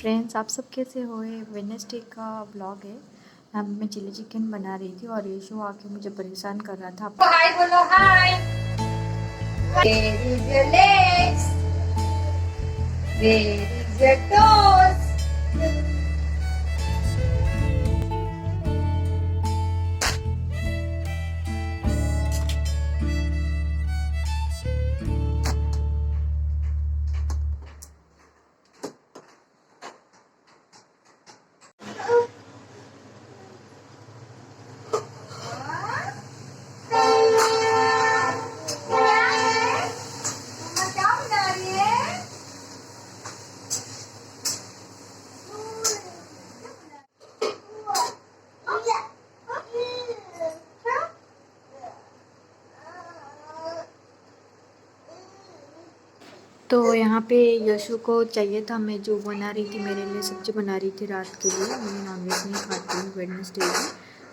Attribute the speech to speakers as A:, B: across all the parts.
A: Friends, आप सब कैसे हो? ये वेडनेसडे का ब्लॉग है। यहाँ पे मैं चिली चिकन बना रही थी और यीशु आके मुझे परेशान कर रहा था।
B: हाय बोलो हाय। Where is your legs? Where is your toes? मम्मा क्या बना रही है?
A: तो यहाँ पे यीशु को चाहिए था, मैं जो बना रही थी मेरे लिए सब्जी बना रही थी रात के लिए। मैं नॉनवेज नहीं खाती हूँ वेडनेसडे में,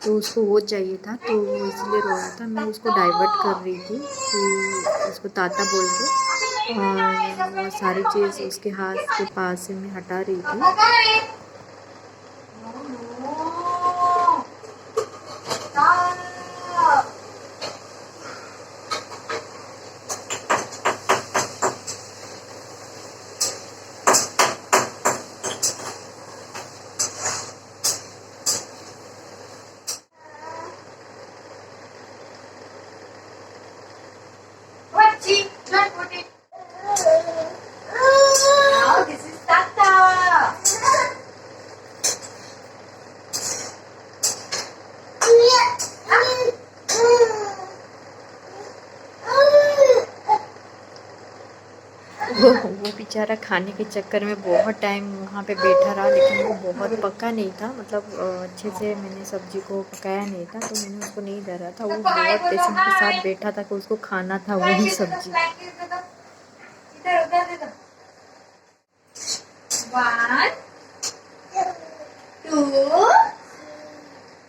A: तो उसको वो चाहिए था, तो वो इसलिए रो रहा था। मैं उसको डाइवर्ट कर रही थी कि उसको ताता बोल के, और वो सारी चीज़ उसके हाथ के पास से मैं हटा रही थी।
B: पापा कहाँ है? No, stop. Vachi, don't put it. Now this is Tata.
A: वो बेचारा खाने के चक्कर में बहुत टाइम वहाँ पे बैठा रहा, लेकिन वो बहुत पका नहीं था। मतलब अच्छे से मैंने सब्जी को पकाया नहीं था, तो मैंने उसको नहीं दे रहा था। वो
B: सबको हाय
A: बहुत
B: बोलो
A: पेशेंस के साथ
B: हाय।
A: बैठा था कि उसको खाना था वही
B: ब्लैंकेट दे दो,
A: सब्जी।
B: ब्लैंकेट दे दो। इधर उधर दे दो। 1, 2,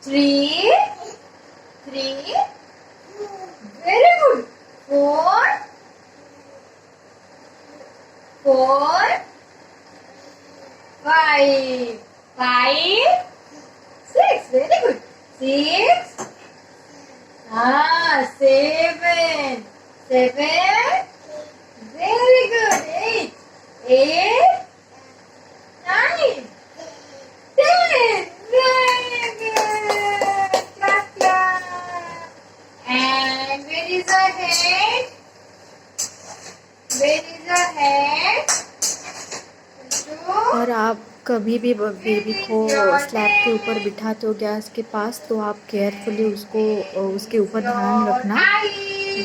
B: 3, 3. Very good. 4, 4, 5, 5, 6. Very good. 6. 7, 7. Very good. 8, 8, 9, 10. Very good. Clap, clap. And where is your head? Where is your head? Two.
A: और आप कभी भी बेबी को स्लैब के ऊपर बिठाते हो गैस के पास, तो आप केयरफुली उसको उसके ऊपर ध्यान
B: Your
A: रखना,
B: eyes.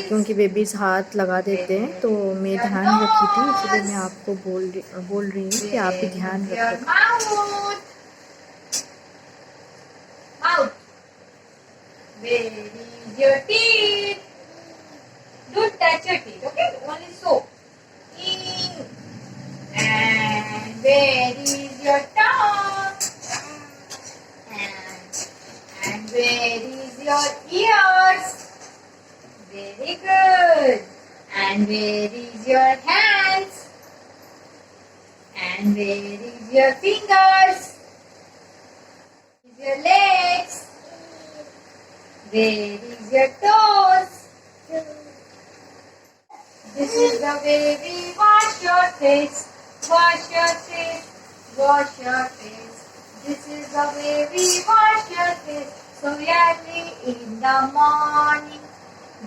A: क्योंकि बेबीज हाथ लगा देते हैं। तो मैं
B: Your
A: ध्यान रखी थी, इसलिए मैं
B: nose.
A: आपको बोल रही हूँ कि आप भी
B: Where
A: ध्यान
B: is your
A: रखो।
B: mouth? Mouth. Where is your teeth? Don't touch your teeth, okay? Only soap. In. And where is your tongue? And where is your ears? Very good. And where is your hands? And where is your fingers? Where is your legs? Where is your toes? This is the way we wash your face. Wash your face. Wash your face. This is the way we wash your face. So early in the morning.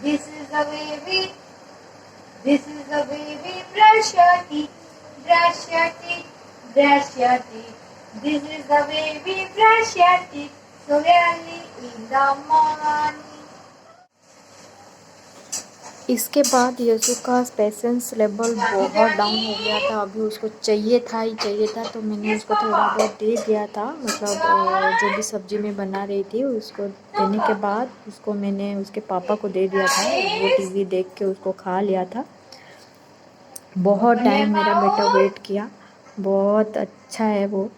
B: This is the way we. This is the way we brush your teeth. Brush your teeth. Brush your teeth. This is the way we brush your teeth. So early in the morning.
A: इसके बाद यीशु का patience level बहुत down हो गया था। अभी उसको चाहिए था ही चाहिए था, तो मैंने उसको थोड़ा बहुत दे दिया था। मतलब जो भी सब्जी मैं बना रही थी उसको देने के बाद उसको मैंने उसके पापा को दे दिया था। वो टीवी देख के उसको खा लिया था। बहुत टाइम मेरा बेटा वेट किया। बहुत अच्छा है वो,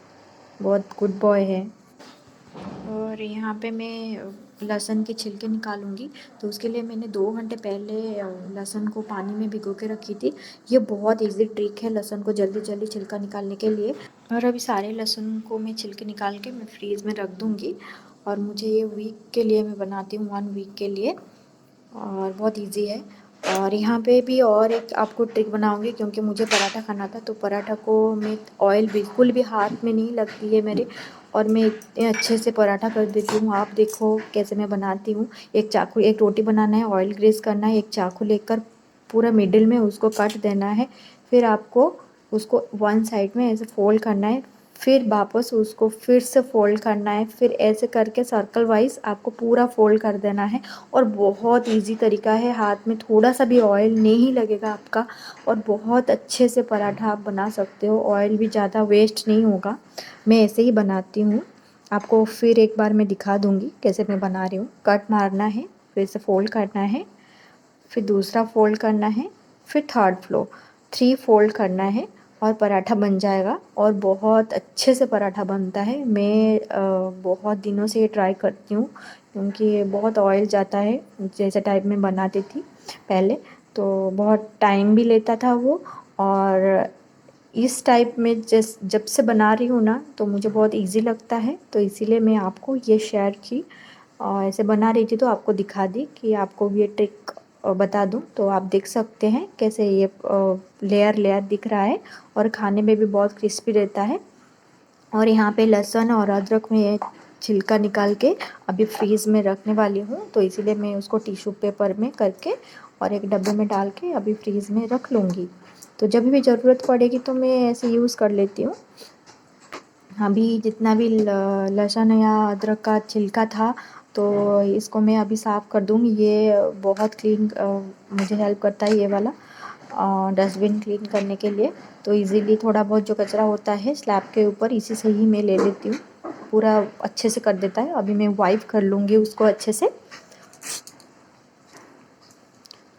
A: बहुत गुड बॉय है। और यहाँ पे मैं लहसुन के छिलके निकालूंगी। तो उसके लिए मैंने 2 घंटे पहले लहसुन को पानी में भिगो के रखी थी। ये बहुत इजी ट्रिक है लहसुन को जल्दी जल्दी छिलका निकालने के लिए। और अभी सारे लहसुन को मैं छिलके निकाल के मैं फ्रीज़ में रख दूँगी। और मुझे ये वीक के लिए मैं बनाती हूँ, 1 वीक के लिए, और बहुत इजी है। और यहाँ पे भी और एक आपको ट्रिक बनाऊंगी, क्योंकि मुझे पराठा खाना था। तो पराठा को मैं ऑयल बिल्कुल भी हाथ में नहीं लगती है मेरे, और मैं इतने अच्छे से पराठा कर देती हूँ। आप देखो कैसे मैं बनाती हूँ। एक चाकू, एक रोटी बनाना है, ऑयल ग्रीस करना है, एक चाकू लेकर पूरा मिडिल में उसको कट देना है। फिर आपको उसको वन साइड में ऐसे फोल्ड करना है, फिर वापस उसको फिर से फोल्ड करना है, फिर ऐसे करके सर्कल वाइज आपको पूरा फोल्ड कर देना है। और बहुत इजी तरीका है, हाथ में थोड़ा सा भी ऑयल नहीं लगेगा आपका, और बहुत अच्छे से पराठा आप बना सकते हो। ऑयल भी ज़्यादा वेस्ट नहीं होगा। मैं ऐसे ही बनाती हूँ, आपको फिर एक बार मैं दिखा दूँगी कैसे मैं बना रही हूँ। कट मारना है, फिर से फोल्ड करना है, फिर दूसरा फोल्ड करना है, फिर थ्री फोल्ड करना है, और पराठा बन जाएगा। और बहुत अच्छे से पराठा बनता है। मैं बहुत दिनों से ये ट्राई करती हूँ, क्योंकि बहुत ऑयल जाता है जैसे टाइप में बनाती थी पहले, तो बहुत टाइम भी लेता था वो। और इस टाइप में जब से बना रही हूँ ना, तो मुझे बहुत इजी लगता है, तो इसीलिए मैं आपको ये शेयर की। और ऐसे बना रही थी तो आपको दिखा दी कि आपको भी ये ट्रिक बता दूं। तो आप देख सकते हैं कैसे ये लेयर लेयर दिख रहा है, और खाने में भी बहुत क्रिस्पी रहता है। और यहाँ पे लहसुन और अदरक में छिलका निकाल के अभी फ्रीज़ में रखने वाली हूँ, तो इसीलिए मैं उसको टिश्यू पेपर में करके और एक डब्बे में डाल के अभी फ्रीज़ में रख लूँगी। तो जब भी ज़रूरत पड़ेगी तो मैं ऐसे यूज़ कर लेती हूँ। अभी जितना भी लहसुन या अदरक का छिलका था, तो इसको मैं अभी साफ़ कर दूँगी। ये बहुत क्लीन मुझे हेल्प करता है ये वाला डस्टबिन क्लीन करने के लिए। तो इजीली थोड़ा बहुत जो कचरा होता है स्लैब के ऊपर, इसी से ही मैं ले लेती हूँ, पूरा अच्छे से कर देता है। अभी मैं वाइप कर लूँगी उसको अच्छे से।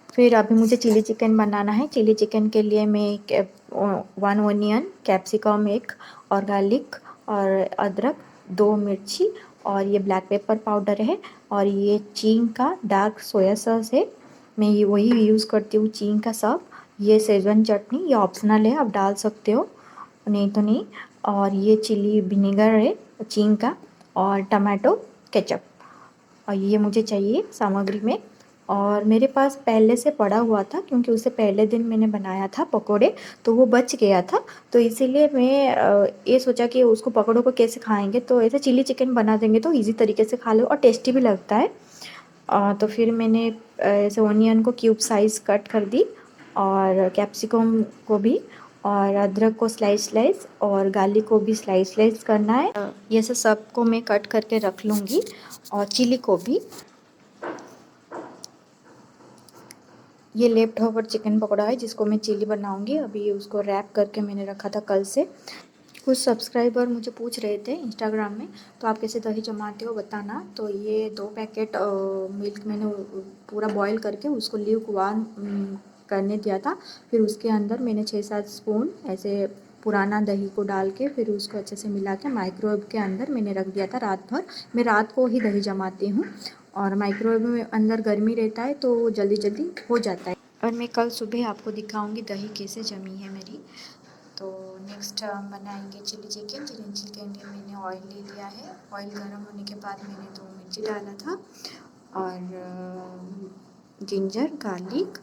A: फिर अभी मुझे चिली चिकन बनाना है। चिली चिकन के लिए मैं 1 ऑनियन, कैप्सिकम एक, और गार्लिक और अदरक, 2 मिर्ची, और ये ब्लैक पेपर पाउडर है, और ये चींग का डार्क सोया सॉस है। मैं ये वही यूज़ करती हूँ, चींग का सब। ये शेजवान चटनी, ये ऑप्शनल है, आप डाल सकते हो, नहीं तो नहीं। और ये चिली विनेगर है चींग का, और टमाटो केचप, और ये मुझे चाहिए सामग्री में। और मेरे पास पहले से पड़ा हुआ था, क्योंकि उससे पहले दिन मैंने बनाया था पकोड़े, तो वो बच गया था। तो इसीलिए मैं ये सोचा कि उसको पकोड़ों को कैसे खाएंगे, तो ऐसे चिली चिकन बना देंगे तो इजी तरीके से खा लो, और टेस्टी भी लगता है। तो फिर मैंने ऐसे ऑनियन को क्यूब साइज़ कट कर दी, और कैप्सिकम को भी, और अदरक को स्लाइस स्लाइस, और गार्लिक को भी स्लाइस स्लाइस करना है। ये सबको मैं कट करके रख लूँगी, और चिली को भी। ये लेफ्ट ओवर चिकन पकौड़ा है, जिसको मैं चिली बनाऊंगी। अभी उसको रैप करके मैंने रखा था कल से। कुछ सब्सक्राइबर मुझे पूछ रहे थे इंस्टाग्राम में, तो आप कैसे दही जमाते हो बताना। तो ये 2 पैकेट मिल्क मैंने पूरा बॉईल करके उसको ल्यूकवार्म करने दिया था। फिर उसके अंदर मैंने 6-7 स्पून ऐसे पुराना दही को डाल के, फिर उसको अच्छे से मिला के माइक्रोवेव के अंदर मैंने रख दिया था रात भर। मैं रात को ही दही जमाती हूँ, और माइक्रोवेव में अंदर गर्मी रहता है तो जल्दी जल्दी हो जाता है। और मैं कल सुबह आपको दिखाऊंगी दही कैसे जमी है मेरी। तो नेक्स्ट हम बनाएंगे चिली चिकन। चिली चिकन के लिए मैंने ऑयल ले लिया है। ऑयल गर्म होने के बाद मैंने 2 मिर्ची डाला था, और जिंजर गार्लिक,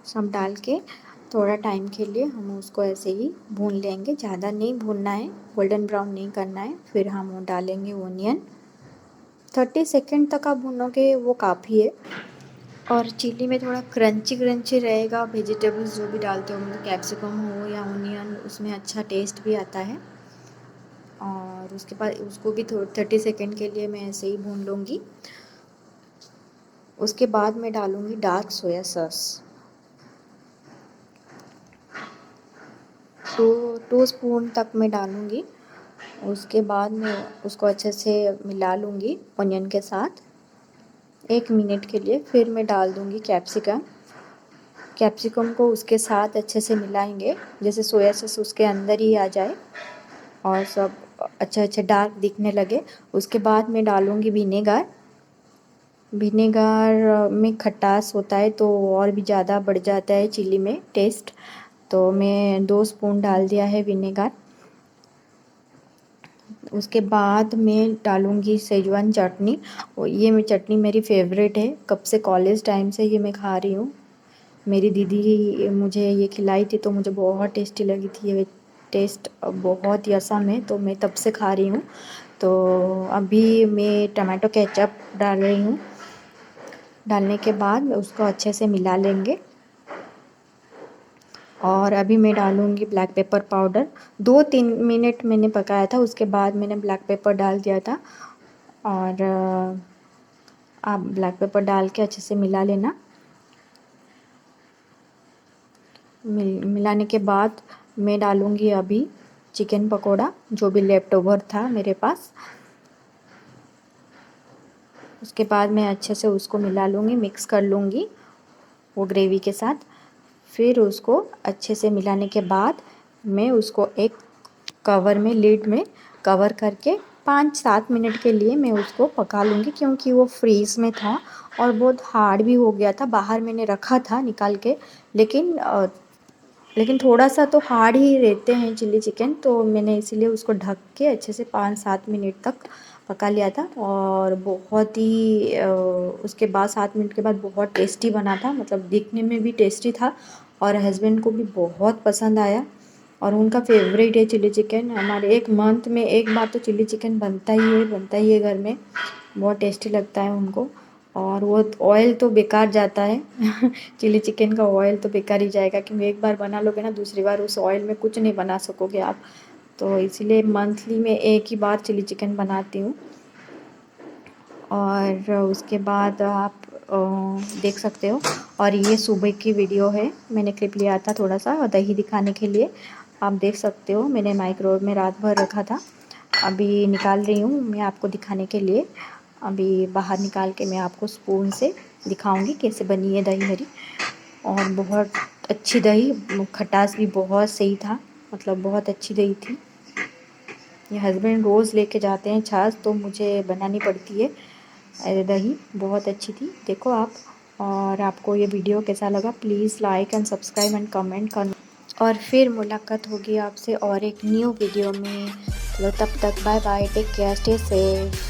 A: सब डाल के थोड़ा टाइम के लिए हम उसको ऐसे ही भून लेंगे। ज़्यादा नहीं भूनना है, गोल्डन ब्राउन नहीं करना है। फिर हम वो डालेंगे ऑनियन, 30 सेकेंड तक आप भूनोगे वो काफ़ी है। और चिली में थोड़ा क्रंची क्रंची रहेगा। वेजिटेबल्स जो भी डालते हो, मतलब कैप्सिकम हो या ऑनियन, उसमें अच्छा टेस्ट भी आता है। और उसके बाद उसको भी 30 सेकेंड के लिए मैं ऐसे ही भून लूँगी। उसके बाद मैं डालूँगी डार्क सोया सॉस, 2 स्पून तक मैं डालूँगी। उसके बाद मैं उसको अच्छे से मिला लूँगी ऑनियन के साथ 1 मिनट के लिए। फिर मैं डाल दूँगी कैप्सिकम। कैप्सिकम को उसके साथ अच्छे से मिलाएंगे, जैसे सोया सॉस उसके अंदर ही आ जाए। और सब अच्छे अच्छे डार्क दिखने लगे। उसके बाद मैं डालूँगी विनेगर। विनेगर में खटास होता है तो और भी ज़्यादा बढ़ जाता है चिली में टेस्ट, तो मैं 2 स्पून डाल दिया है विनेगर। उसके बाद मैं डालूँगी सेजवान चटनी। और ये चटनी मेरी फेवरेट है, कब से कॉलेज टाइम से ये मैं खा रही हूँ। मेरी दीदी मुझे ये खिलाई थी तो मुझे बहुत टेस्टी लगी थी। ये टेस्ट बहुत ही असम है, तो मैं तब से खा रही हूँ। तो अभी मैं टमाटो केचप डाल रही हूँ। डालने के बाद उसको अच्छे से मिला लेंगे। और अभी मैं डालूँगी ब्लैक पेपर पाउडर। 2-3 मिनट मैंने पकाया था, उसके बाद मैंने ब्लैक पेपर डाल दिया था। और आप ब्लैक पेपर डाल के अच्छे से मिला लेना। मिलाने के बाद मैं डालूँगी अभी चिकन पकोड़ा, जो भी लेफ्ट ओवर था मेरे पास। उसके बाद मैं अच्छे से उसको मिला लूँगी, मिक्स कर लूँगी वो ग्रेवी के साथ। फिर उसको अच्छे से मिलाने के बाद मैं उसको एक कवर में, लिड में कवर करके 5-7 मिनट के लिए मैं उसको पका लूँगी, क्योंकि वो फ्रीज़ में था और बहुत हार्ड भी हो गया था। बाहर मैंने रखा था निकाल के, लेकिन थोड़ा सा तो हार्ड ही रहते हैं चिल्ली चिकन, तो मैंने इसीलिए उसको ढक के अच्छे से 5-7 मिनट तक पका लिया था। और बहुत ही उसके बाद 7 मिनट के बाद बहुत टेस्टी बना था, मतलब दिखने में भी टेस्टी था और हस्बैंड को भी बहुत पसंद आया। और उनका फेवरेट है चिल्ली चिकन। हमारे 1 मंथ में 1 बार तो चिल्ली चिकन बनता ही है घर में। बहुत टेस्टी लगता है उनको। और वो ऑयल तो बेकार जाता है चिली चिकन का ऑयल तो बेकार ही जाएगा, क्योंकि एक बार बना लोगे ना, दूसरी बार उस ऑयल में कुछ नहीं बना सकोगे आप। तो इसीलिए मंथली में 1 ही बार चिली चिकन बनाती हूँ। और उसके बाद आप देख सकते हो। और ये सुबह की वीडियो है, मैंने क्लिप लिया था थोड़ा सा दही दिखाने के लिए। आप देख सकते हो, मैंने माइक्रोवेव में रात भर रखा था। अभी निकाल रही हूँ मैं आपको दिखाने के लिए। अभी बाहर निकाल के मैं आपको स्पून से दिखाऊंगी कैसे बनी है दही मेरी। और बहुत अच्छी दही, खटास भी बहुत सही था, मतलब बहुत अच्छी दही थी। ये हस्बैंड रोज़ लेके जाते हैं छाछ, तो मुझे बनानी पड़ती है। दही बहुत अच्छी थी, देखो आप। और आपको ये वीडियो कैसा लगा, please like and subscribe and comment करना। और फिर मुलाकात होगी आपसे और एक न्यू वीडियो में। चलो तब तक bye bye, take care, stay safe.